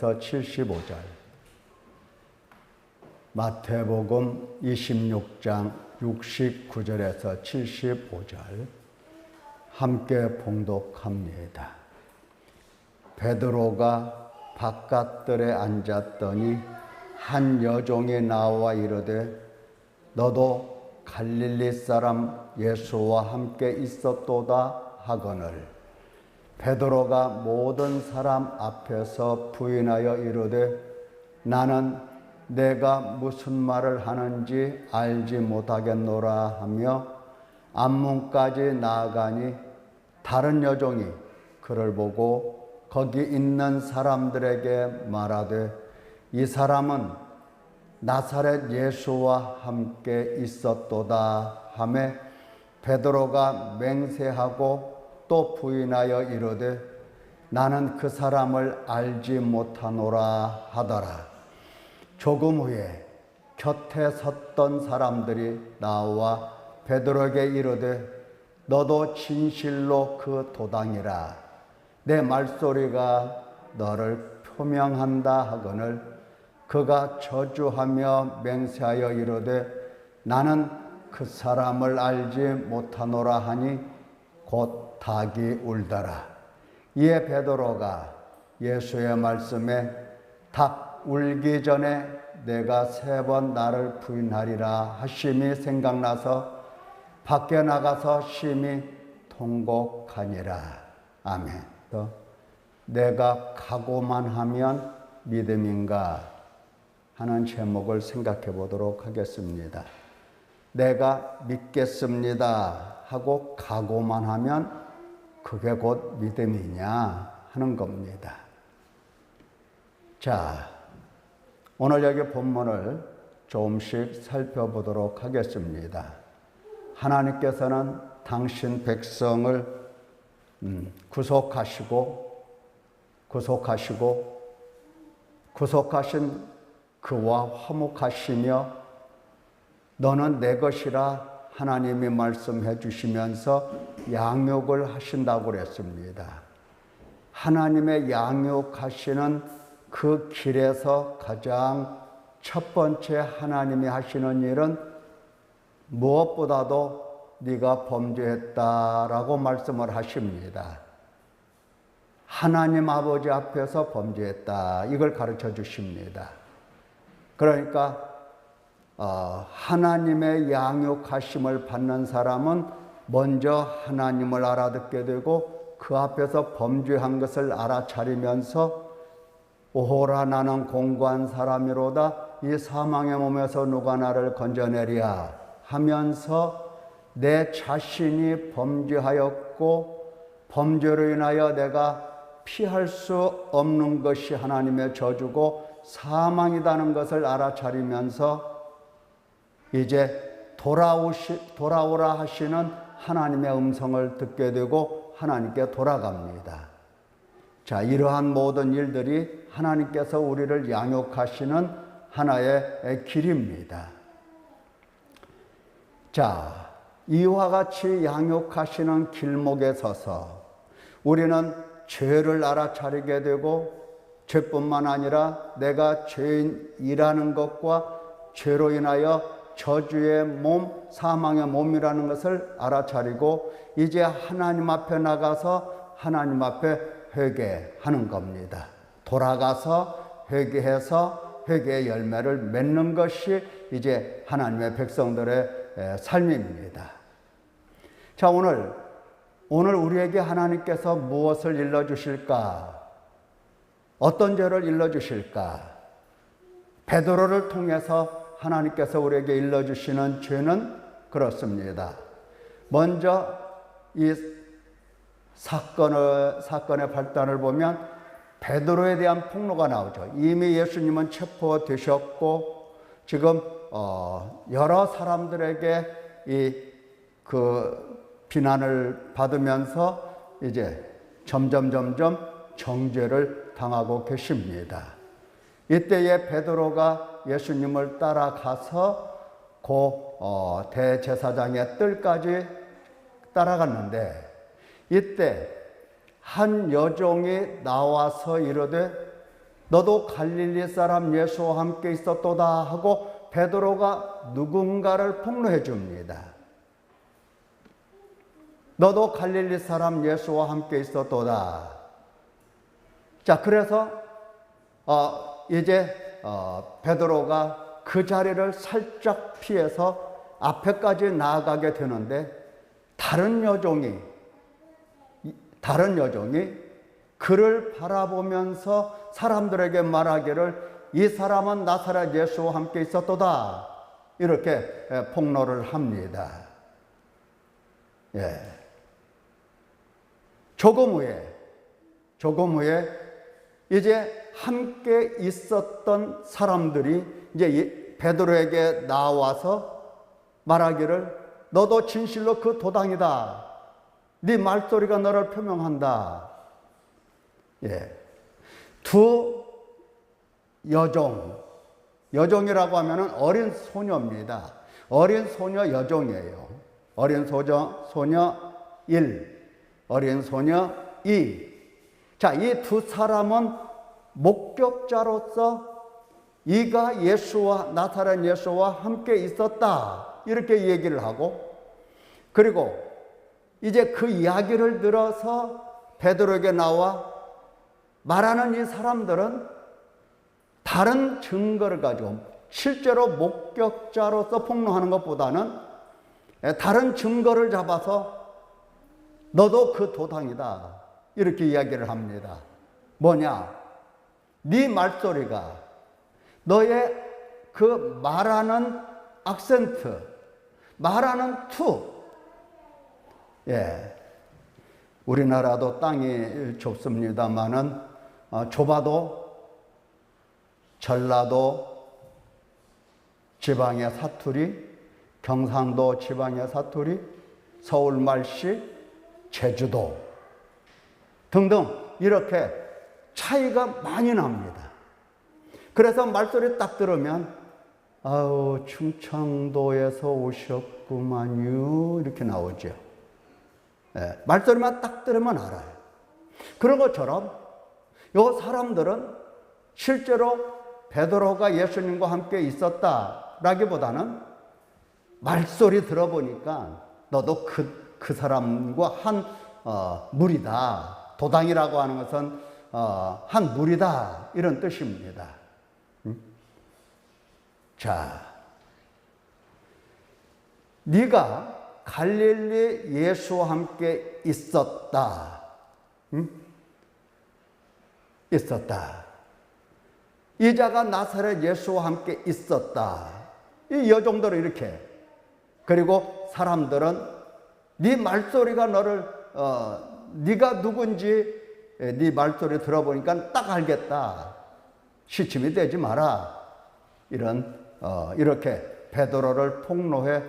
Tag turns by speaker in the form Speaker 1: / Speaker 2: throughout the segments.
Speaker 1: 9절에서 75절, 마태복음 26장 69절에서 75절 함께 봉독합니다. 베드로가 바깥들에 앉았더니 한 여종이 나와 이르되 너도 갈릴리 사람 예수와 함께 있었도다 하거늘, 베드로가 모든 사람 앞에서 부인하여 이르되 나는 내가 무슨 말을 하는지 알지 못하겠노라 하며 앞문까지 나아가니 다른 여종이 그를 보고 거기 있는 사람들에게 말하되 이 사람은 나사렛 예수와 함께 있었도다 하매 베드로가 맹세하고 또 부인하여 이르되 나는 그 사람을 알지 못하노라 하더라. 조금 후에 곁에 섰던 사람들이 나와 베드로에게 이르되 너도 진실로 그 도당이라. 내 말소리가 너를 표명한다 하거늘 그가 저주하며 맹세하여 이르되 나는 그 사람을 알지 못하노라 하니 곧 닭이 울더라. 이에 베드로가 예수의 말씀에 닭 울기 전에 내가 3번 나를 부인하리라 하심이 생각나서 밖에 나가서 심히 통곡하니라. 아멘. 내가 각오만 하면 믿음인가 하는 제목을 생각해 보도록 하겠습니다. 내가 믿겠습니다 하고 각오만 하면 그게 곧 믿음이냐 하는 겁니다. 자, 오늘 여기 본문을 조금씩 살펴보도록 하겠습니다. 하나님께서는 당신 백성을 구속하신 그와 화목하시며 너는 내 것이라 하나님이 말씀해 주시면서 양육을 하신다고 그랬습니다. 하나님의 양육하시는 그 길에서 가장 첫 번째 하나님이 하시는 일은 무엇보다도 네가 범죄했다라고 말씀을 하십니다. 하나님 아버지 앞에서 범죄했다, 이걸 가르쳐 주십니다. 그러니까 하나님의 양육하심을 받는 사람은 먼저 하나님을 알아듣게 되고 그 앞에서 범죄한 것을 알아차리면서 오호라 나는 공고한 사람이로다 이 사망의 몸에서 누가 나를 건져내랴 하면서 내 자신이 범죄하였고 범죄로 인하여 내가 피할 수 없는 것이 하나님의 저주고 사망이라는 것을 알아차리면서 이제 돌아오라 하시는 하나님의 음성을 듣게 되고 하나님께 돌아갑니다. 자, 이러한 모든 일들이 하나님께서 우리를 양육하시는 하나의 길입니다. 자, 이와 같이 양육하시는 길목에 서서 우리는 죄를 알아차리게 되고 죄뿐만 아니라 내가 죄인이라는 것과 죄로 인하여 저주의 몸, 사망의 몸이라는 것을 알아차리고 이제 하나님 앞에 나가서 하나님 앞에 회개하는 겁니다. 돌아가서 회개해서 회개의 열매를 맺는 것이 이제 하나님의 백성들의 삶입니다. 자, 오늘 우리에게 하나님께서 무엇을 일러주실까? 어떤 죄를 일러주실까? 베드로를 통해서 하나님께서 우리에게 일러주시는 죄는 그렇습니다. 먼저 이 사건의 발단을 보면 베드로에 대한 폭로가 나오죠. 이미 예수님은 체포되셨고 지금 여러 사람들에게 그 비난을 받으면서 이제 점점 정죄를 당하고 계십니다. 이때에 베드로가 예수님을 따라가서 대제사장의 뜰까지 따라갔는데 이때 한 여종이 나와서 이르되 너도 갈릴리 사람 예수와 함께 있었도다 하고 베드로가 누군가를 폭로해 줍니다. 너도 갈릴리 사람 예수와 함께 있었도다. 자, 그래서 이제 베드로가 그 자리를 살짝 피해서 앞에까지 나아가게 되는데 다른 여종이 그를 바라보면서 사람들에게 말하기를 이 사람은 나사렛 예수와 함께 있었도다. 이렇게 폭로를 합니다. 예. 조금 후에 이제 함께 있었던 사람들이 이제 베드로에게 나와서 말하기를 너도 진실로 그 도당이다. 네 말소리가 너를 표명한다. 예. 두 여종이라고 하면은 어린 소녀입니다. 어린 소녀 여종이에요. 어린 소녀 1, 어린 소녀 2. 자, 이 두 사람은 목격자로서 이가 나사렛 예수와 함께 있었다. 이렇게 얘기를 하고, 그리고 이제 그 이야기를 들어서 베드로에게 나와 말하는 이 사람들은 다른 증거를 가지고 실제로 목격자로서 폭로하는 것보다는 다른 증거를 잡아서 너도 그 도당이다. 이렇게 이야기를 합니다. 뭐냐? 네 말소리가 너의 그 말하는 악센트, 말하는 투. 예. 우리나라도 땅이 좁습니다만은 좁아도 전라도 지방의 사투리, 경상도 지방의 사투리, 서울 말씨, 제주도 등등 이렇게 차이가 많이 납니다. 그래서 말소리 딱 들으면 아우 충청도에서 오셨구만요 이렇게 나오죠. 예, 말소리만 딱 들으면 알아요. 그런 것처럼 이 사람들은 실제로 베드로가 예수님과 함께 있었다라기보다는 말소리 들어보니까 너도 그 사람과 한 무리다. 도당이라고 하는 것은 한 무리다. 이런 뜻입니다. 자, 네가 갈릴리 예수와 함께 있었다. 있었다. 이 자가 나사렛 예수와 함께 있었다. 이 여종들은 이렇게. 그리고 사람들은 네 말소리가 너를 네가 누군지 네 말소리 들어보니까 딱 알겠다. 시침이 되지 마라. 이렇게 베드로를 폭로해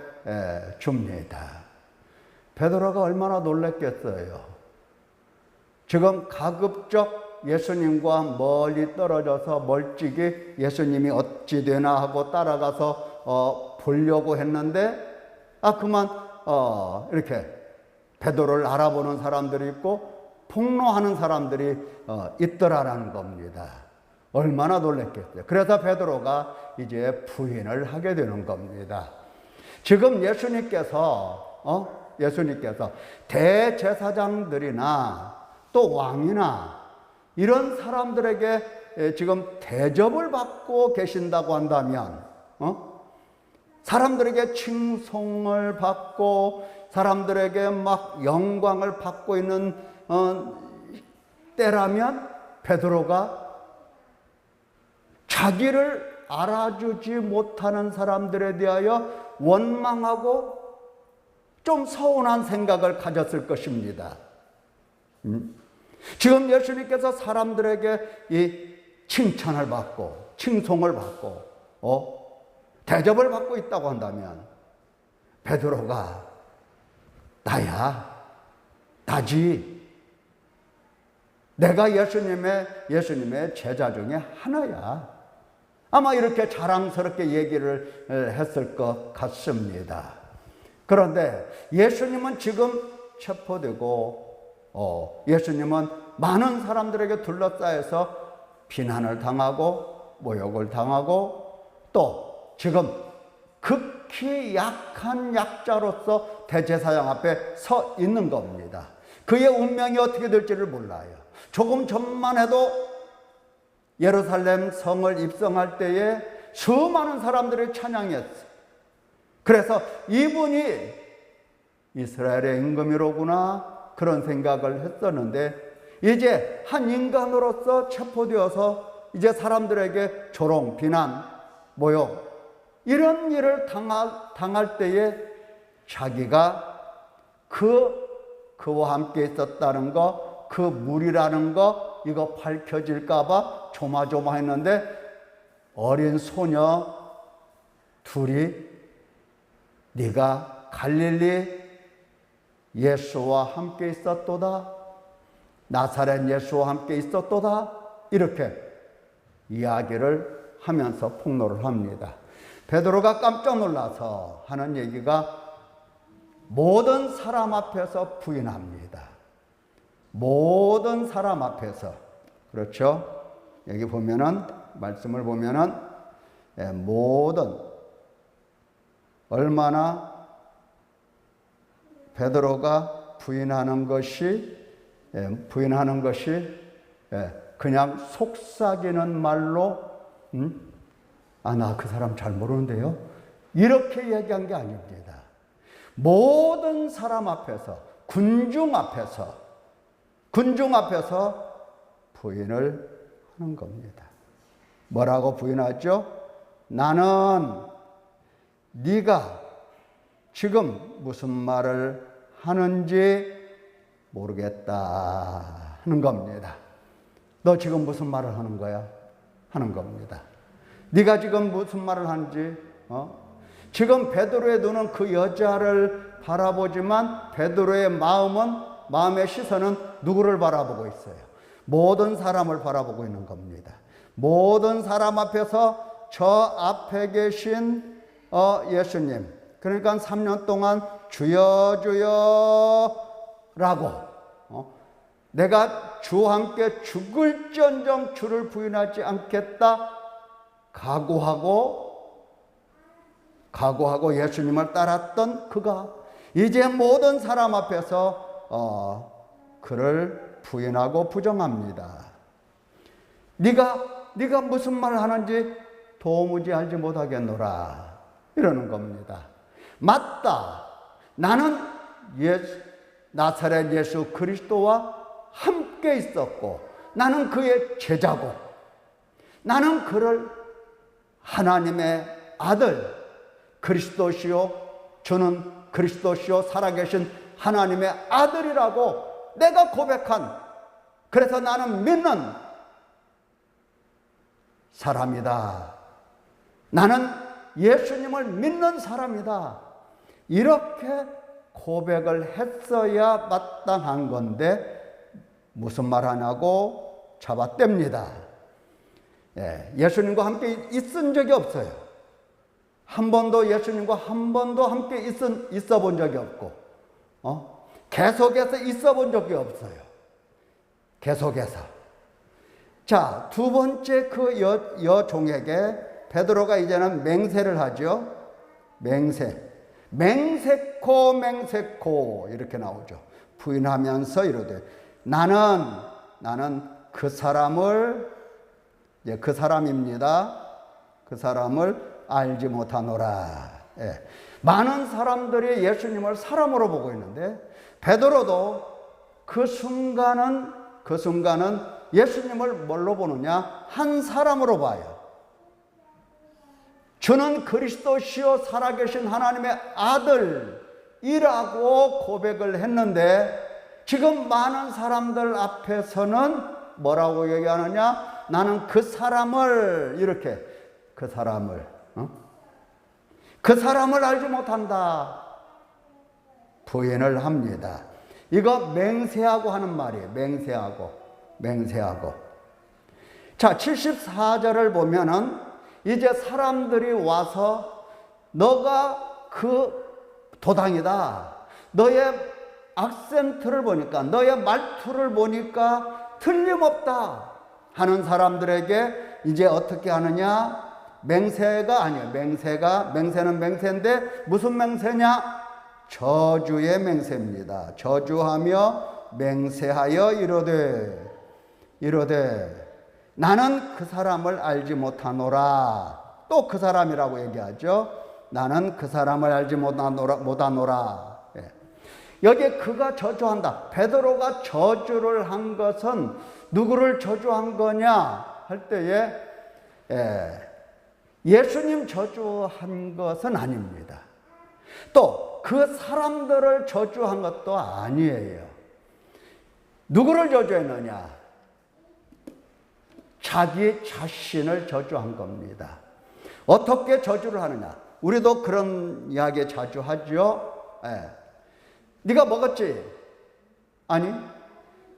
Speaker 1: 줍니다. 베드로가 얼마나 놀랐겠어요. 지금 가급적 예수님과 멀리 떨어져서 멀찍이 예수님이 어찌 되나 하고 따라가서 보려고 했는데 그만 이렇게 베드로를 알아보는 사람들이 있고 폭로하는 사람들이 있더라라는 겁니다. 얼마나 놀랐겠어요. 그래서 베드로가 이제 부인을 하게 되는 겁니다. 지금 예수님께서 대제사장들이나 또 왕이나 이런 사람들에게 지금 대접을 받고 계신다고 한다면, 사람들에게 칭송을 받고 사람들에게 막 영광을 받고 있는 때라면 베드로가 자기를 알아주지 못하는 사람들에 대하여 원망하고 좀 서운한 생각을 가졌을 것입니다. 지금 예수님께서 사람들에게 이 칭찬을 받고 칭송을 받고 대접을 받고 있다고 한다면 베드로가 나지. 내가 예수님의 제자 중에 하나야. 아마 이렇게 자랑스럽게 얘기를 했을 것 같습니다. 그런데 예수님은 지금 체포되고 예수님은 많은 사람들에게 둘러싸여서 비난을 당하고 모욕을 당하고 또 지금 극히 약한 약자로서 대제사장 앞에 서 있는 겁니다. 그의 운명이 어떻게 될지를 몰라요. 조금 전만 해도 예루살렘 성을 입성할 때에 수많은 사람들이 찬양했어요. 그래서 이분이 이스라엘의 임금이로구나 그런 생각을 했었는데 이제 한 인간으로서 체포되어서 이제 사람들에게 조롱, 비난, 모욕 이런 일을 당할 때에 자기가 그와 함께 있었다는 거, 그 무리라는 거 이거 밝혀질까 봐 조마조마했는데 어린 소녀 둘이 네가 갈릴리 예수와 함께 있었도다. 나사렛 예수와 함께 있었도다. 이렇게 이야기를 하면서 폭로를 합니다. 베드로가 깜짝 놀라서 하는 얘기가 모든 사람 앞에서 부인합니다. 모든 사람 앞에서. 그렇죠? 여기 보면은 말씀을 보면은 모든 얼마나 베드로가 부인하는 것이 그냥 속삭이는 말로 나 그 사람 잘 모르는데요. 이렇게 얘기한 게 아닙니다. 모든 사람 앞에서 군중 앞에서 부인을 하는 겁니다. 뭐라고 부인하죠? 나는 네가 지금 무슨 말을 하는지 모르겠다 하는 겁니다. 너 지금 무슨 말을 하는 거야? 하는 겁니다. 네가 지금 무슨 말을 하는지 지금 베드로의 눈은 그 여자를 바라보지만 베드로의 마음의 시선은 누구를 바라보고 있어요? 모든 사람을 바라보고 있는 겁니다. 모든 사람 앞에서 저 앞에 계신 예수님, 그러니까 3년 동안 주여 주여 라고 내가 주와 함께 죽을지언정 주를 부인하지 않겠다 각오하고 예수님을 따랐던 그가 이제 모든 사람 앞에서 그를 부인하고 부정합니다. 네가 무슨 말을 하는지 도무지 알지 못하겠노라 이러는 겁니다. 맞다. 나는 나사렛 예수 그리스도와 함께 있었고 나는 그의 제자고 나는 그를 하나님의 아들 그리스도시요 저는 그리스도시요 살아계신 하나님의 아들이라고 내가 고백한 그래서 나는 믿는 사람이다. 나는 예수님을 믿는 사람이다. 이렇게 고백을 했어야 마땅한 건데 무슨 말 하냐고 잡아댑니다. 예수님과 함께 있은 적이 없어요. 한 번도 예수님과 한 번도 함께 있어 본 적이 없고 계속해서 있어 본 적이 없어요. 계속해서. 자, 두 번째 그 여종에게 베드로가 이제는 맹세를 하죠. 맹세코 이렇게 나오죠. 부인하면서 이러되 나는 그 사람을 그 사람입니다. 그 사람을 알지 못하노라. 많은 사람들이 예수님을 사람으로 보고 있는데 베드로도 그 순간은 예수님을 뭘로 보느냐? 한 사람으로 봐요. 주는 그리스도시요 살아계신 하나님의 아들이라고 고백을 했는데 지금 많은 사람들 앞에서는 뭐라고 얘기하느냐? 나는 그 사람을 이렇게 그 사람을 알지 못한다. 부인을 합니다. 이거 맹세하고 하는 말이에요. 맹세하고. 자, 74절을 보면은 이제 사람들이 와서 너가 그 도당이다. 너의 악센트를 보니까 너의 말투를 보니까 틀림없다. 하는 사람들에게 이제 어떻게 하느냐? 맹세가 아니에요. 맹세는 맹세인데 무슨 맹세냐? 저주의 맹세입니다. 저주하며 맹세하여 이르되 나는 그 사람을 알지 못하노라. 또 그 사람이라고 얘기하죠. 나는 그 사람을 알지 못하노라. 여기에 그가 저주한다. 베드로가 저주를 한 것은 누구를 저주한 거냐 할 때에 예수님 저주한 것은 아닙니다. 또 그 사람들을 저주한 것도 아니에요. 누구를 저주했느냐? 자기 자신을 저주한 겁니다. 어떻게 저주를 하느냐? 우리도 그런 이야기 자주 하죠. 네가 먹었지? 아니.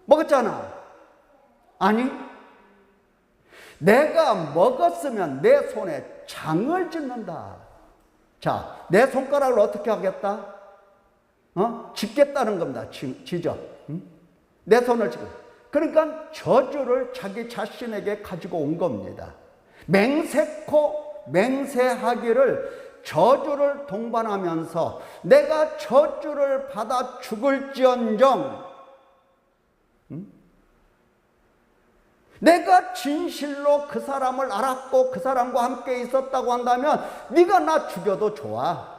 Speaker 1: 먹었잖아? 아니. 내가 먹었으면 내 손에 장을 짓는다. 자, 내 손가락을 어떻게 하겠다? 짚겠다는 겁니다. 지져. 내 손을 짚고. 그러니까 저주를 자기 자신에게 가지고 온 겁니다. 맹세코 맹세하기를 저주를 동반하면서 내가 저주를 받아 죽을지언정 내가 진실로 그 사람을 알았고 그 사람과 함께 있었다고 한다면 네가 나 죽여도 좋아.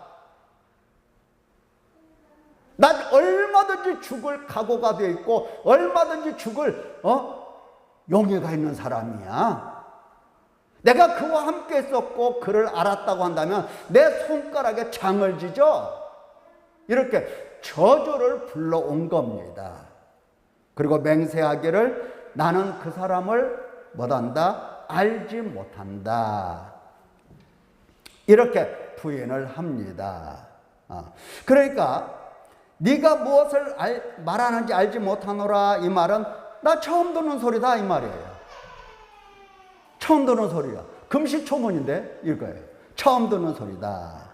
Speaker 1: 난 얼마든지 죽을 각오가 되어 있고 얼마든지 죽을 용의가 있는 사람이야. 내가 그와 함께 있었고 그를 알았다고 한다면 내 손가락에 장을 지죠. 이렇게 저주를 불러온 겁니다. 그리고 맹세하기를 나는 그 사람을 못한다, 알지 못한다. 이렇게 부인을 합니다. 그러니까 네가 무엇을 말하는지 알지 못하노라 이 말은 나 처음 듣는 소리다 이 말이에요. 처음 듣는 소리야. 금시초문인데 이거예요. 처음 듣는 소리다.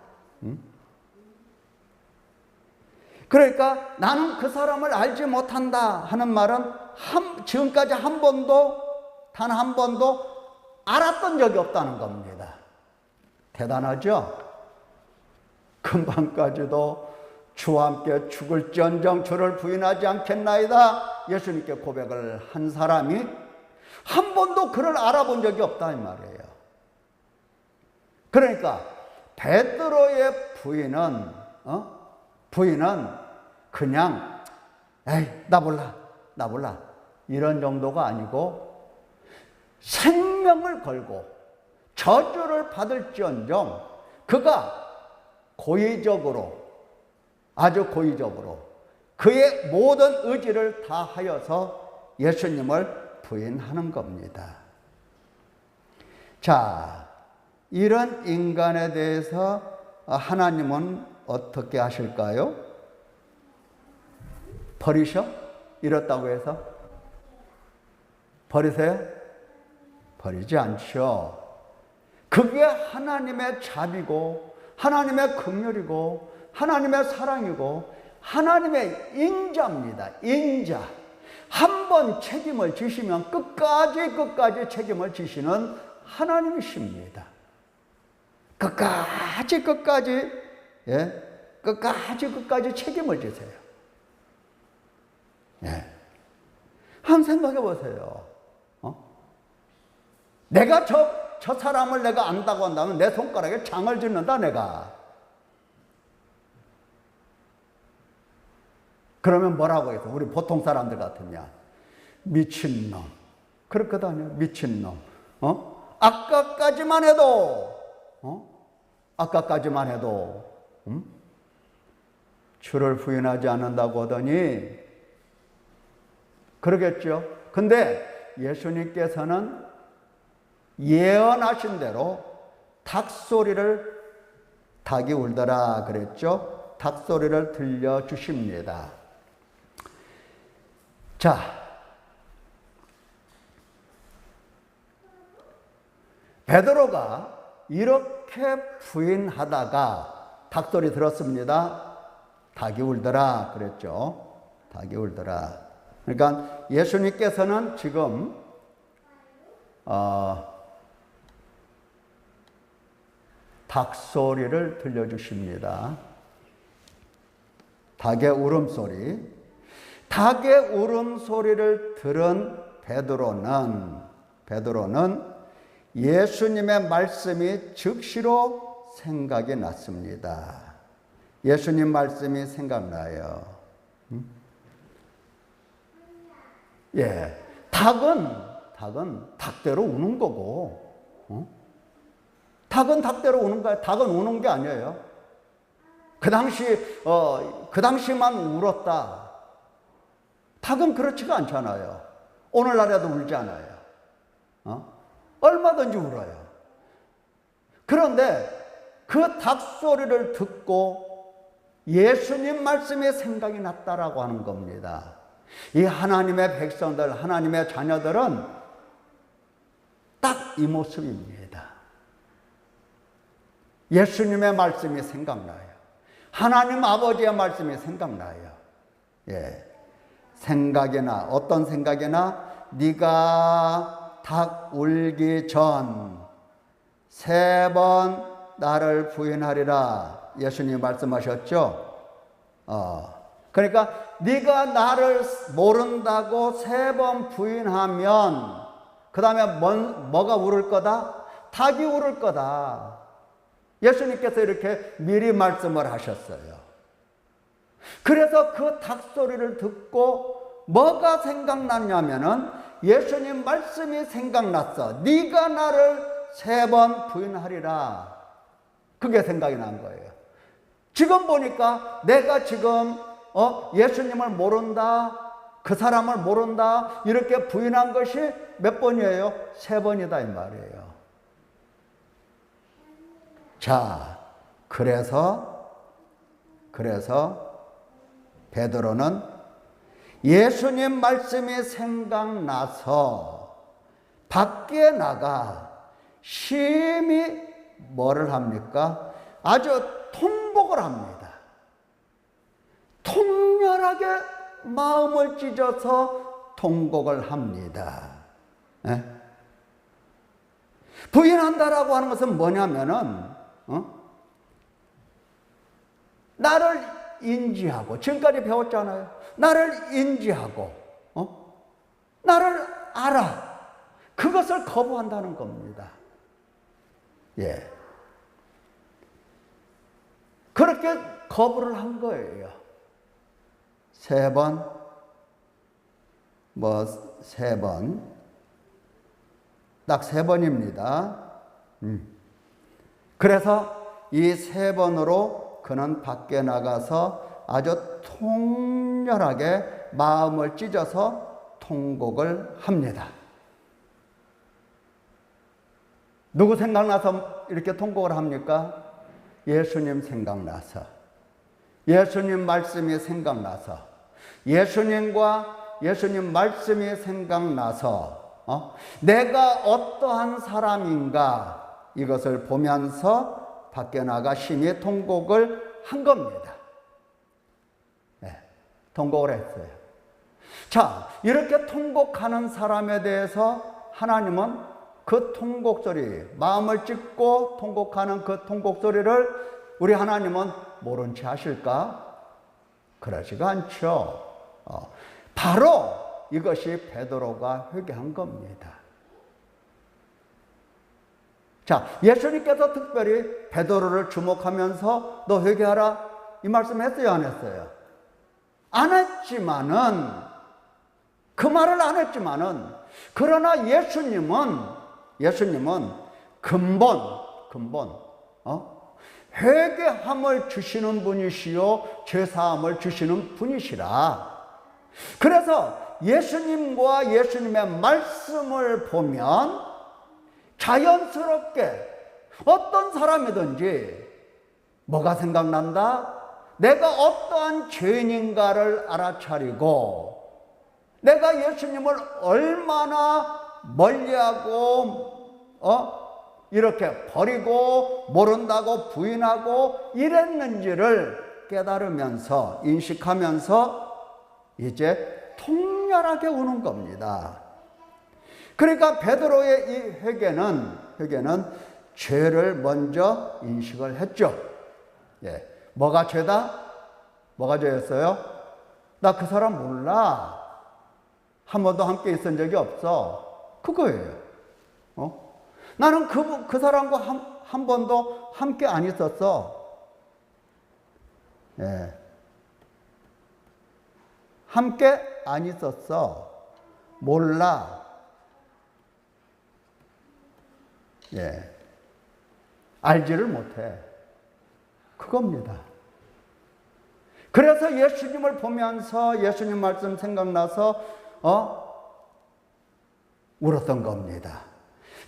Speaker 1: 그러니까 나는 그 사람을 알지 못한다 하는 말은 지금까지 단 한 번도 알았던 적이 없다는 겁니다. 대단하죠? 금방까지도 주와 함께 죽을지언정 주를 부인하지 않겠나이다 예수님께 고백을 한 사람이 한 번도 그를 알아본 적이 없다 이 말이에요. 그러니까 베드로의 부인은 그냥 에이 나 몰라 이런 정도가 아니고 생명을 걸고 저주를 받을지언정 그가 아주 고의적으로 그의 모든 의지를 다하여서 예수님을 부인하는 겁니다. 자, 이런 인간에 대해서 하나님은 어떻게 하실까요? 버리셔? 이렇다고 해서? 버리세요? 버리지 않죠. 그게 하나님의 자비고 하나님의 긍휼이고 하나님의 사랑이고 하나님의 인자입니다. 인자. 한 번 책임을 지시면 끝까지 책임을 지시는 하나님이십니다. 끝까지 책임을 지세요. 한번 생각해 보세요. 내가 저 사람을 내가 안다고 한다면 내 손가락에 장을 짓는다 내가. 그러면 뭐라고 해서 우리 보통 사람들 같으면 미친놈 그렇거든요. 미친놈. 아까까지만 해도 주를 부인하지 않는다고 하더니 그러겠죠. 근데 예수님께서는 예언하신 대로 닭이 울더라 그랬죠. 닭소리를 들려주십니다. 자, 베드로가 이렇게 부인하다가 닭소리 들었습니다. 닭이 울더라 그랬죠. 닭이 울더라. 그러니까 예수님께서는 지금 닭소리를 들려주십니다. 닭의 울음소리. 닭의 울음소리를 들은 베드로는 예수님의 말씀이 즉시로 생각이 났습니다. 예수님 말씀이 생각나요. 예, 닭은 닭대로 우는 거고, 닭은 닭대로 우는 거야. 닭은 우는 게 아니에요. 그 당시만 울었다. 닭은 그렇지가 않잖아요. 오늘날에도 울잖아요. 얼마든지 울어요. 그런데 그 닭소리를 듣고 예수님 말씀이 생각이 났다라고 하는 겁니다. 이 하나님의 백성들, 하나님의 자녀들은 딱 이 모습입니다. 예수님의 말씀이 생각나요. 하나님 아버지의 말씀이 생각나요. 예. 생각이나 어떤 생각이나 네가 닭 울기 전 3번 나를 부인하리라. 예수님이 말씀하셨죠. 그러니까 네가 나를 모른다고 3번 부인하면 그 다음에 뭐가 울을 거다? 닭이 울을 거다. 예수님께서 이렇게 미리 말씀을 하셨어요. 그래서 그 닭소리를 듣고 뭐가 생각났냐면은 예수님 말씀이 생각났어. 네가 나를 3번 부인하리라. 그게 생각이 난 거예요. 지금 보니까 내가 지금 예수님을 모른다, 그 사람을 모른다 이렇게 부인한 것이 몇 번이에요? 3번이다 이 말이에요. 자, 그래서 베드로는 예수님 말씀이 생각나서 밖에 나가 심히 뭐를 합니까? 아주 통곡을 합니다. 통렬하게 마음을 찢어서 통곡을 합니다. 네? 부인한다라고 하는 것은 뭐냐면은 나를 인지하고, 지금까지 배웠잖아요. 나를 인지하고, 나를 알아. 그것을 거부한다는 겁니다. 예. 그렇게 거부를 한 거예요. 3번, 3번. 딱 3번입니다. 그래서 이 3번으로 그는 밖에 나가서 아주 통렬하게 마음을 찢어서 통곡을 합니다. 누구 생각나서 이렇게 통곡을 합니까? 예수님 생각나서, 예수님 말씀이 생각나서, 예수님 말씀이 생각나서 내가 어떠한 사람인가 이것을 보면서 밖에 나가 심히 통곡을 한 겁니다. 네, 통곡을 했어요. 자, 이렇게 통곡하는 사람에 대해서 하나님은 그 통곡소리, 마음을 찢고 통곡하는 그 통곡소리를 우리 하나님은 모른 채 하실까? 그러지가 않죠. 바로 이것이 베드로가 회개한 겁니다. 자, 예수님께서 특별히 베드로를 주목하면서 너 회개하라 이 말씀 했어요, 안 했어요? 안 했지만은, 그 말을 안 했지만은, 그러나 예수님은 근본 회개함을 주시는 분이시요 죄사함을 주시는 분이시라. 그래서 예수님과 예수님의 말씀을 보면 자연스럽게 어떤 사람이든지 뭐가 생각난다? 내가 어떠한 죄인인가를 알아차리고 내가 예수님을 얼마나 멀리하고 이렇게 버리고 모른다고 부인하고 이랬는지를 깨달으면서 인식하면서 이제 통렬하게 우는 겁니다. 그러니까 베드로의 이 회개는 죄를 먼저 인식을 했죠. 예. 뭐가 죄다? 뭐가 죄였어요? 나 그 사람 몰라. 한 번도 함께 있은 적이 없어. 그거예요. 나는 그 사람과 한 번도 함께 안 있었어. 예. 함께 안 있었어. 몰라. 예. 알지를 못해. 그겁니다. 그래서 예수님을 보면서 예수님 말씀 생각나서 울었던 겁니다.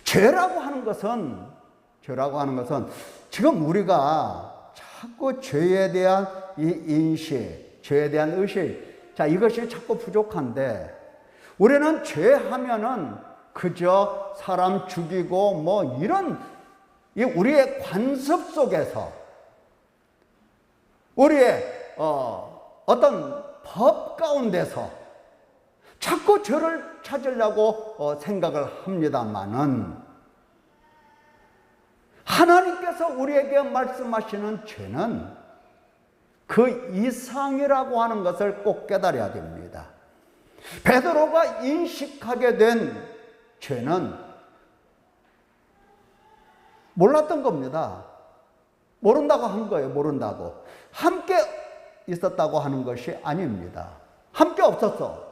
Speaker 1: 죄라고 하는 것은 지금 우리가 자꾸 죄에 대한 이 인식, 죄에 대한 의식, 자, 이것이 자꾸 부족한데, 우리는 죄하면은 그저 사람 죽이고 뭐 이런 우리의 관습 속에서 우리의 어떤 법 가운데서 자꾸 죄를 찾으려고 생각을 합니다만은, 하나님께서 우리에게 말씀하시는 죄는 그 이상이라고 하는 것을 꼭 깨달아야 됩니다. 베드로가 인식하게 된 죄는 몰랐던 겁니다. 모른다고 한 거예요. 모른다고. 함께 있었다고 하는 것이 아닙니다. 함께 없었어.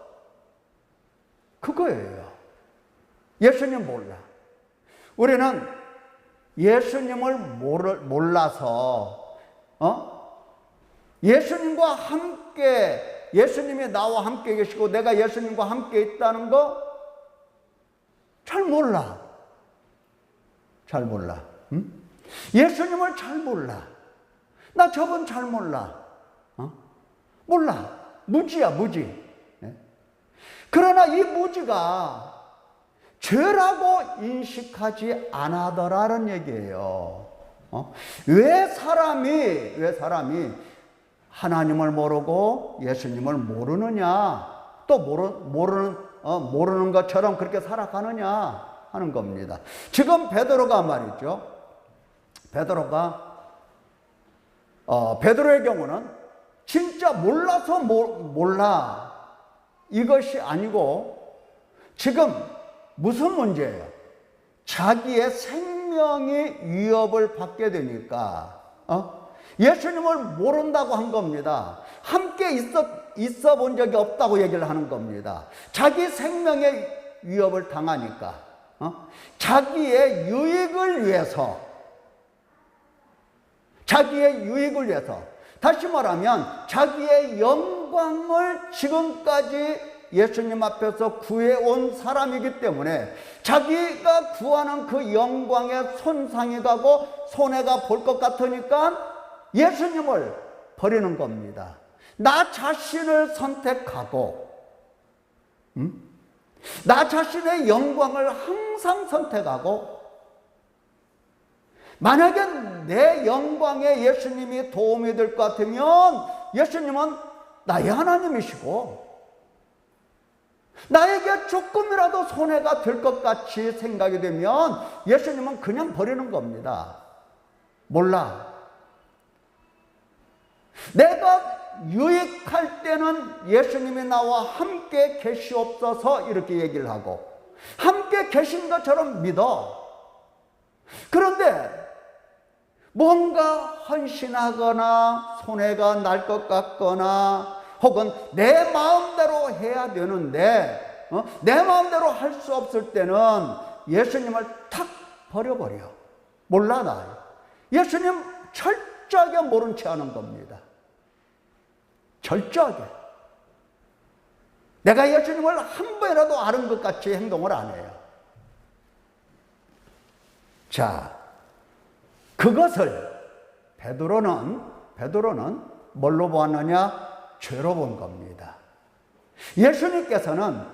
Speaker 1: 그거예요. 예수님 몰라. 우리는 예수님을 몰라서 예수님과 함께, 예수님이 나와 함께 계시고 내가 예수님과 함께 있다는 거 잘 몰라. 잘 몰라. 응? 예수님을 잘 몰라. 나 저분 잘 몰라. 몰라. 무지야, 무지. 네? 그러나 이 무지가 죄라고 인식하지 않아더라는 얘기예요. 왜 사람이 하나님을 모르고 예수님을 모르느냐, 또 모르는 것처럼 그렇게 살아가느냐 하는 겁니다. 지금 베드로가 말이죠. 베드로의 경우는 진짜 몰라서 몰라 이것이 아니고, 지금 무슨 문제예요? 자기의 생명이 위협을 받게 되니까 예수님을 모른다고 한 겁니다. 함께 있어 본 적이 없다고 얘기를 하는 겁니다. 자기 생명의 위협을 당하니까 자기의 유익을 위해서, 다시 말하면 자기의 영광을 지금까지 예수님 앞에서 구해온 사람이기 때문에 자기가 구하는 그 영광에 손상이 가고 손해가 볼 것 같으니까 예수님을 버리는 겁니다. 나 자신을 선택하고, 나 자신의 영광을 항상 선택하고, 만약에 내 영광에 예수님이 도움이 될 것 같으면 예수님은 나의 하나님이시고, 나에게 조금이라도 손해가 될 것 같이 생각이 되면 예수님은 그냥 버리는 겁니다. 몰라. 내가 유익할 때는 예수님이 나와 함께 계시옵소서 이렇게 얘기를 하고 함께 계신 것처럼 믿어. 그런데 뭔가 헌신하거나 손해가 날 것 같거나 혹은 내 마음대로 해야 되는데 내 마음대로 할 수 없을 때는 예수님을 탁 버려버려. 몰라. 나 예수님 철저하게 모른 채 하는 겁니다. 철저하게. 내가 예수님을 한 번이라도 아는 것 같이 행동을 안 해요. 자, 그것을 베드로는 뭘로 보았느냐? 죄로 본 겁니다. 예수님께서는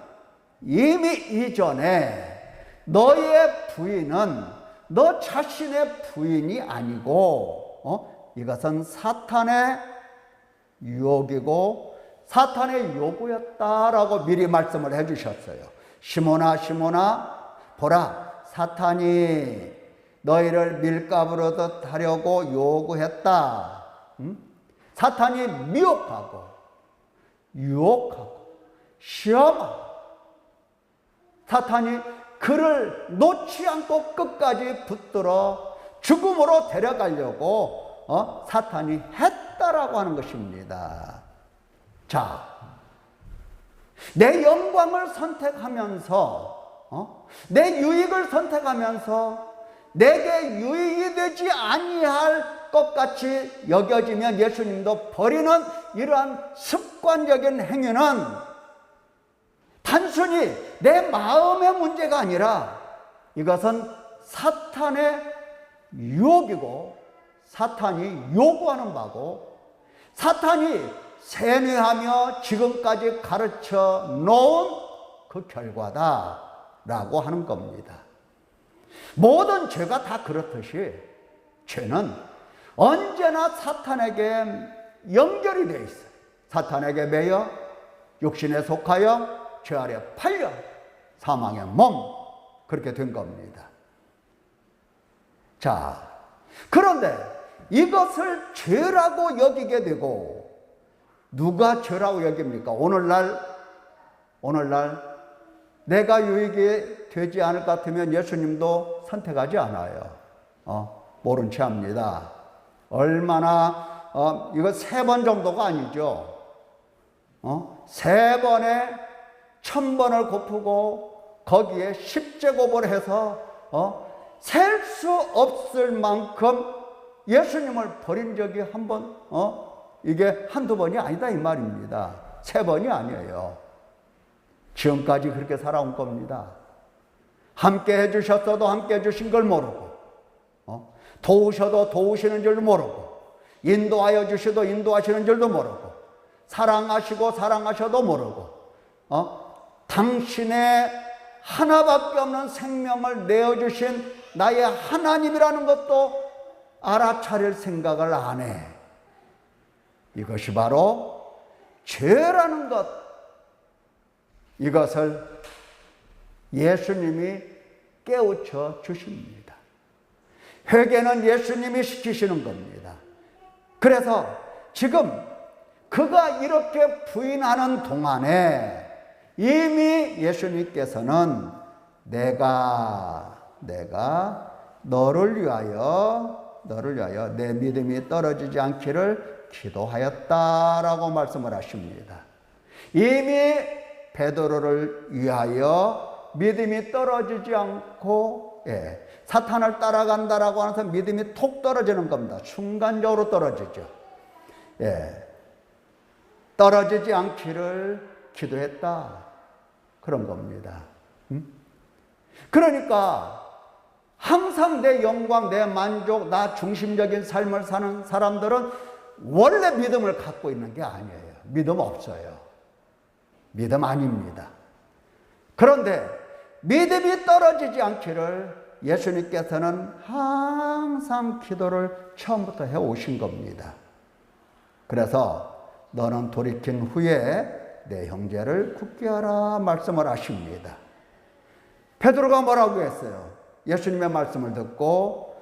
Speaker 1: 이미 이전에 너의 부인은 너 자신의 부인이 아니고 이것은 사탄의 유혹이고 사탄의 요구였다라고 미리 말씀을 해주셨어요. 시몬아 시몬아 보라 사탄이 너희를 밀가부르듯 하려고 요구했다. 사탄이 미혹하고 유혹하고 시험하고 사탄이 그를 놓지 않고 끝까지 붙들어 죽음으로 데려가려고 사탄이 했다라고 하는 것입니다. 자, 내 영광을 선택하면서 내 유익을 선택하면서 내게 유익이 되지 아니할 것 같이 여겨지면 예수님도 버리는 이러한 습관적인 행위는 단순히 내 마음의 문제가 아니라 이것은 사탄의 유혹이고 사탄이 요구하는 바고 사탄이 세뇌하며 지금까지 가르쳐 놓은 그 결과다라고 하는 겁니다. 모든 죄가 다 그렇듯이 죄는 언제나 사탄에게 연결이 되어 있어요. 사탄에게 매여 육신에 속하여 죄 아래 팔려 사망의 몸 그렇게 된 겁니다. 자, 그런데 이것을 죄라고 여기게 되고 누가 죄라고 여깁니까? 오늘날 내가 유익이 되지 않을 것 같으면 예수님도 선택하지 않아요. 모른 채 합니다. 얼마나 이거 3번 정도가 아니죠. 3번에 1000번을 곱고 거기에 10제곱을 해서 셀 수 없을 만큼 예수님을 버린 적이 한 번, 이게 한두 번이 아니다 이 말입니다. 3번이 아니에요. 지금까지 그렇게 살아온 겁니다. 함께 해주셨어도 함께 해주신 걸 모르고, 도우셔도 도우시는 줄 모르고, 인도하여 주셔도 인도하시는 줄도 모르고, 사랑하시고 사랑하셔도 모르고, 당신의 하나밖에 없는 생명을 내어주신 나의 하나님이라는 것도 알아차릴 생각을 안 해. 이것이 바로 죄라는 것. 이것을 예수님이 깨우쳐 주십니다. 회개는 예수님이 시키시는 겁니다. 그래서 지금 그가 이렇게 부인하는 동안에 이미 예수님께서는 내가 너를 위하여 내 믿음이 떨어지지 않기를 기도하였다라고 말씀을 하십니다. 이미 베드로를 위하여 믿음이 떨어지지 않고 사탄을 따라간다라고 하면서 믿음이 톡 떨어지는 겁니다. 순간적으로 떨어지죠. 떨어지지 않기를 기도했다. 그런 겁니다. 그러니까 항상 내 영광, 내 만족, 나 중심적인 삶을 사는 사람들은 원래 믿음을 갖고 있는 게 아니에요. 믿음 없어요. 믿음 아닙니다. 그런데 믿음이 떨어지지 않기를 예수님께서는 항상 기도를 처음부터 해오신 겁니다. 그래서 너는 돌이킨 후에 내 형제를 굳게 하라 말씀을 하십니다. 베드로가 뭐라고 했어요? 예수님의 말씀을 듣고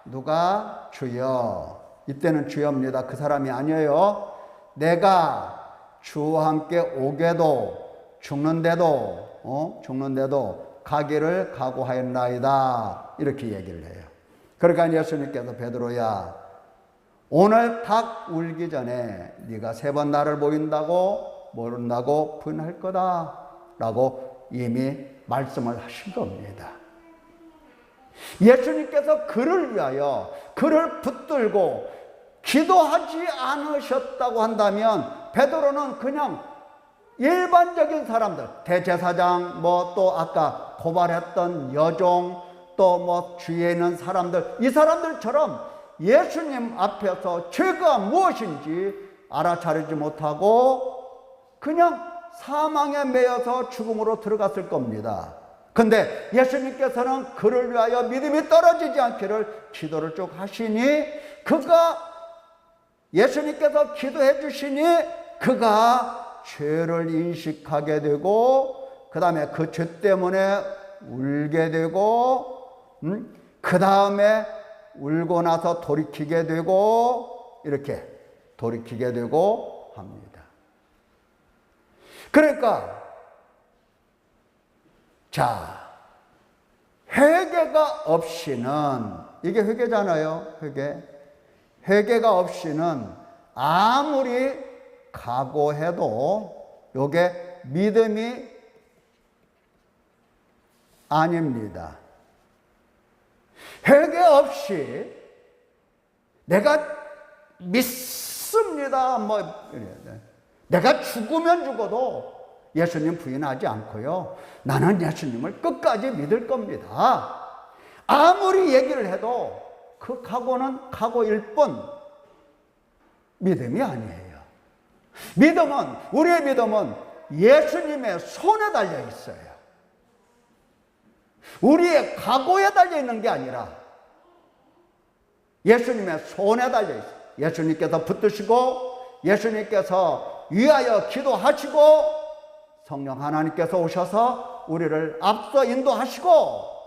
Speaker 1: 누가 주여, 이때는 주여입니다. 그 사람이 아니에요. 내가 주와 함께 오게도 죽는데도 가기를 각오하였나이다. 이렇게 얘기를 해요. 그러니까 예수님께서 베드로야, 오늘 닭 울기 전에 네가 3번 나를 모른다고 부인할 거다라고 이미 말씀을 하신 겁니다. 예수님께서 그를 위하여 그를 붙들고 기도하지 않으셨다고 한다면 베드로는 그냥 일반적인 사람들, 대제사장, 또 아까 고발했던 여종, 또 주위에 있는 사람들, 이 사람들처럼 예수님 앞에서 죄가 무엇인지 알아차리지 못하고 그냥 사망에 매여서 죽음으로 들어갔을 겁니다. 근데 예수님께서는 그를 위하여 믿음이 떨어지지 않기를 기도를 쭉 하시니 예수님께서 기도해 주시니 그가 죄를 인식하게 되고 그 다음에 그 죄 때문에 울게 되고, 그 다음에 울고 나서 돌이키게 되고, 이렇게 돌이키게 되고 합니다. 그러니까, 자, 회개가 없이는, 이게 회개잖아요, 회개. 회개가 없이는 아무리 각오해도 요게 믿음이 아닙니다. 회개 없이 내가 믿습니다. 내가 죽으면 죽어도 예수님 부인하지 않고요. 나는 예수님을 끝까지 믿을 겁니다. 아무리 얘기를 해도 그 각오는 각오일 뿐 믿음이 아니에요. 우리의 믿음은 예수님의 손에 달려 있어요. 우리의 각오에 달려 있는 게 아니라 예수님의 손에 달려 있어요. 예수님께서 붙드시고 예수님께서 위하여 기도하시고 성령 하나님께서 오셔서 우리를 앞서 인도하시고,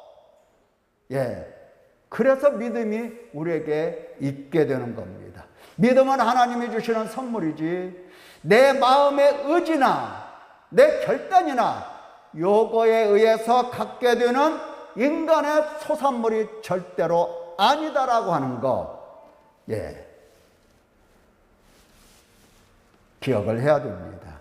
Speaker 1: 그래서 믿음이 우리에게 있게 되는 겁니다. 믿음은 하나님이 주시는 선물이지 내 마음의 의지나 내 결단이나 요거에 의해서 갖게 되는 인간의 소산물이 절대로 아니다라고 하는 거, 기억을 해야 됩니다.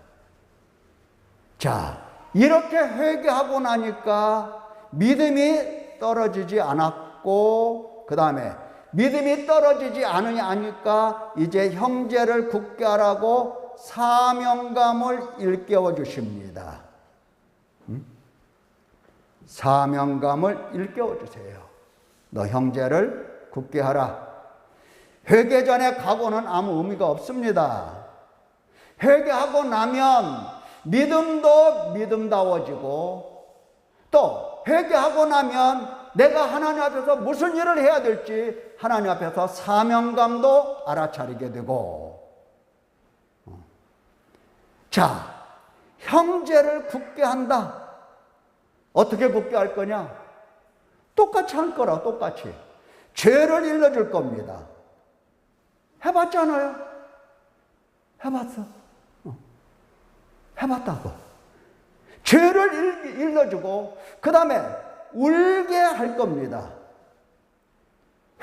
Speaker 1: 자, 이렇게 회개하고 나니까 믿음이 떨어지지 않았고, 그 다음에 믿음이 떨어지지 않으니까 이제 형제를 굳게 하라고 사명감을 일깨워 주십니다. 사명감을 일깨워 주세요. 너 형제를 굳게 하라. 회개 전에 각오는 아무 의미가 없습니다. 회개하고 나면 믿음도 믿음다워지고, 또 회개하고 나면 내가 하나님 앞에서 무슨 일을 해야 될지 하나님 앞에서 사명감도 알아차리게 되고, 자, 형제를 굳게 한다. 어떻게 굳게 할 거냐? 똑같이 할 거라, 똑같이. 죄를 일러줄 겁니다. 해봤잖아요. 해봤어. 해봤다고. 죄를 일러주고, 그 다음에 울게 할 겁니다.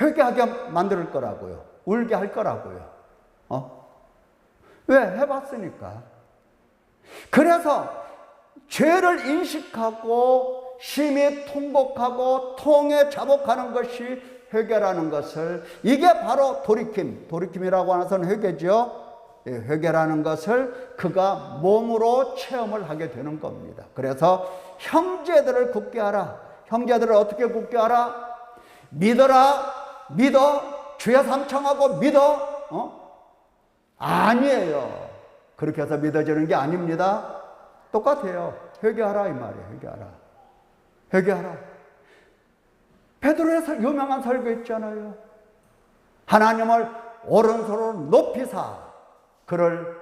Speaker 1: 회개하게 만들 거라고요. 울게 할 거라고요. 왜? 해봤으니까. 그래서 죄를 인식하고 심히 통곡하고 통에 자복하는 것이 회개라는 것을, 이게 바로 돌이킴이라고 하는 것은 회개죠. 회개라는 것을 그가 몸으로 체험을 하게 되는 겁니다. 그래서 형제들을 굳게 하라. 형제들을 어떻게 굳게 하라? 믿어라. 믿어. 주여 삼창하고 믿어. 아니에요. 그렇게 해서 믿어지는 게 아닙니다. 똑같아요. 회개하라 이 말이에요. 회개하라. 회개하라. 베드로의 유명한 설교 있잖아요. 하나님을 오른손으로 높이사 그를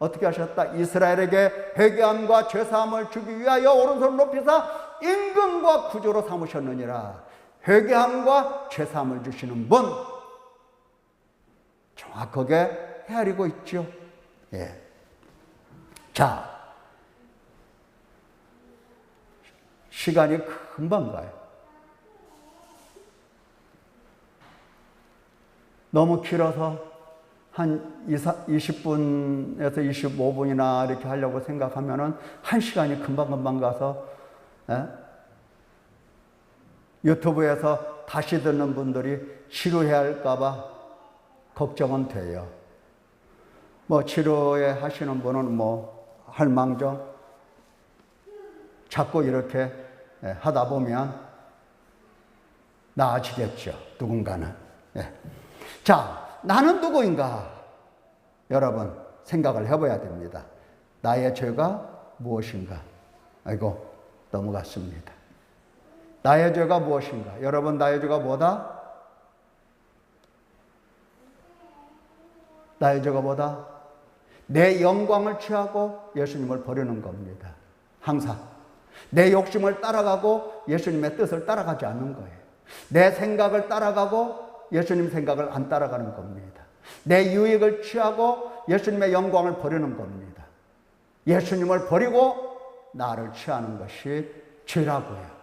Speaker 1: 어떻게 하셨다? 이스라엘에게 회개함과 죄사함을 주기 위하여 오른손을 높이사 임금과 구주로 삼으셨느니라. 회개함과 죄사함을 주시는 분, 정확하게 헤아리고 있죠. 자, 시간이 금방 가요. 너무 길어서 한 20분에서 25분이나 이렇게 하려고 생각하면은 1시간이 금방금방 가서, 유튜브에서 다시 듣는 분들이 치료해야 할까봐 걱정은 돼요. 뭐 치료해 하시는 분은 할망정 자꾸 이렇게 하다 보면 나아지겠죠. 누군가는. 자, 나는 누구인가? 여러분 생각을 해봐야 됩니다. 나의 죄가 무엇인가? 아이고, 넘어갔습니다. 나의 죄가 무엇인가? 여러분, 나의 죄가 뭐다? 나의 죄가 뭐다? 내 영광을 취하고 예수님을 버리는 겁니다. 항상. 내 욕심을 따라가고 예수님의 뜻을 따라가지 않는 거예요. 내 생각을 따라가고 예수님 생각을 안 따라가는 겁니다. 내 유익을 취하고 예수님의 영광을 버리는 겁니다. 예수님을 버리고 나를 취하는 것이 죄라고요.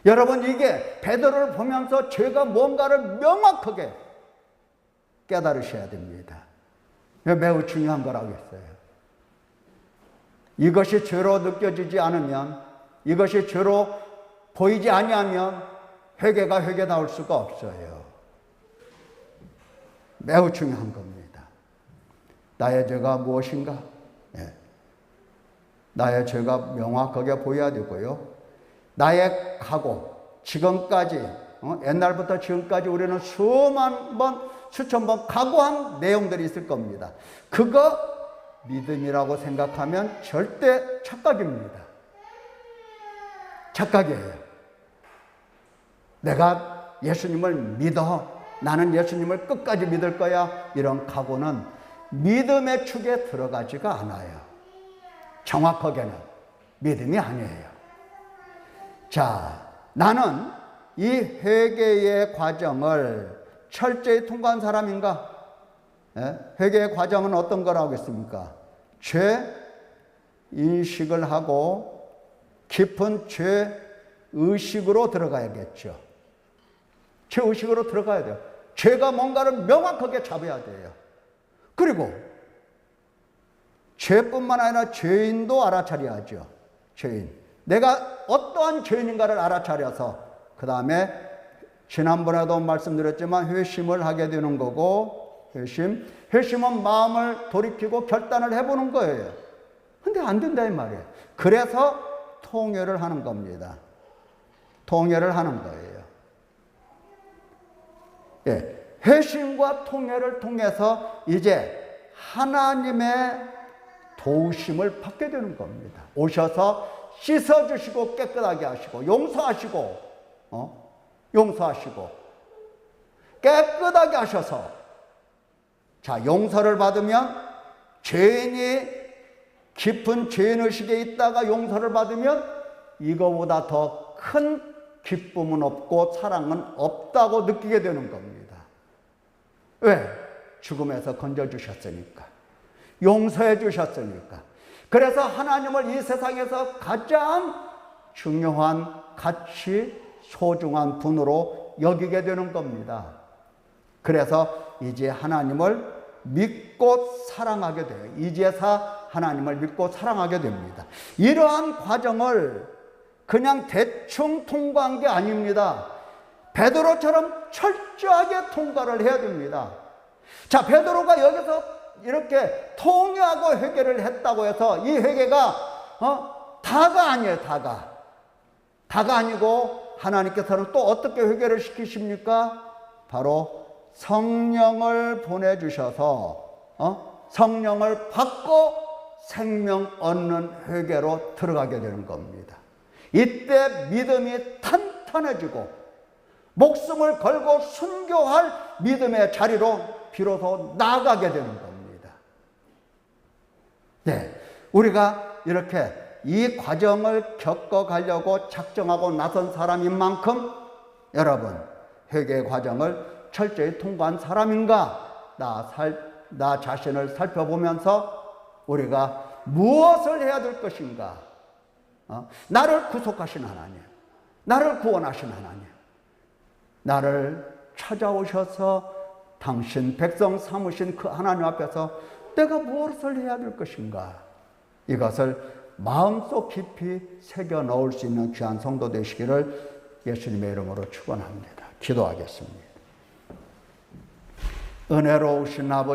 Speaker 1: 여러분, 이게 베드로를 보면서 죄가 뭔가를 명확하게 깨달으셔야 됩니다. 매우 중요한 거라고 했어요. 이것이 죄로 느껴지지 않으면, 이것이 죄로 보이지 아니하면 회개가 회개다울 수가 없어요. 매우 중요한 겁니다. 나의 죄가 무엇인가? 나의 죄가 명확하게 보여야 되고요. 나의 각오, 지금까지, 옛날부터 지금까지 우리는 수만 번, 수천 번 각오한 내용들이 있을 겁니다. 그거 믿음이라고 생각하면 절대 착각입니다. 착각이에요. 내가 예수님을 믿어. 나는 예수님을 끝까지 믿을 거야. 이런 각오는 믿음의 축에 들어가지가 않아요. 정확하게는 믿음이 아니에요. 자, 나는 이 회개의 과정을 철저히 통과한 사람인가? 회개의 과정은 어떤 거라고 했습니까? 죄 인식을 하고 깊은 죄 의식으로 들어가야겠죠. 죄 의식으로 들어가야 돼요. 죄가 뭔가를 명확하게 잡아야 돼요. 그리고 죄뿐만 아니라 죄인도 알아차려야죠. 죄인. 내가 어떠한 죄인인가를 알아차려서 그 다음에 지난번에도 말씀드렸지만 회심을 하게 되는 거고, 회심은 마음을 돌이키고 결단을 해보는 거예요. 근데 안 된다 이 말이에요. 그래서 통회를 하는 겁니다. 통회를 하는 거예요. 회심과 통회를 통해서 이제 하나님의 도우심을 받게 되는 겁니다. 오셔서 씻어주시고 깨끗하게 하시고 용서하시고 깨끗하게 하셔서, 자, 용서를 받으면, 죄인이 깊은 죄인의식에 있다가 용서를 받으면 이거보다 더 큰 기쁨은 없고 사랑은 없다고 느끼게 되는 겁니다. 왜? 죽음에서 건져주셨으니까. 용서해 주셨으니까. 그래서 하나님을 이 세상에서 가장 중요한 가치, 소중한 분으로 여기게 되는 겁니다. 그래서 이제 하나님을 믿고 사랑하게 돼요. 이제서 하나님을 믿고 사랑하게 됩니다. 이러한 과정을 그냥 대충 통과한 게 아닙니다. 베드로처럼 철저하게 통과를 해야 됩니다. 자, 베드로가 여기서 이렇게 통회하고 회개를 했다고 해서 이 회개가 다가 아니에요. 다가 아니고 하나님께서는 또 어떻게 회개를 시키십니까? 바로 성령을 보내주셔서 성령을 받고 생명 얻는 회개로 들어가게 되는 겁니다. 이때 믿음이 탄탄해지고 목숨을 걸고 순교할 믿음의 자리로 비로소 나아가게 되는 겁니다. 네, 우리가 이렇게 이 과정을 겪어가려고 작정하고 나선 사람인 만큼 여러분, 회개의 과정을 철저히 통과한 사람인가? 나 자신을 살펴보면서 우리가 무엇을 해야 될 것인가? 나를 구속하신 하나님, 나를 구원하신 하나님, 나를 찾아오셔서 당신 백성 삼으신 그 하나님 앞에서 내가 무엇을 해야 될 것인가? 이것을 마음속 깊이 새겨 넣을 수 있는 귀한 성도 되시기를 예수님의 이름으로 축원합니다. 기도하겠습니다. 은혜로우신 아버지,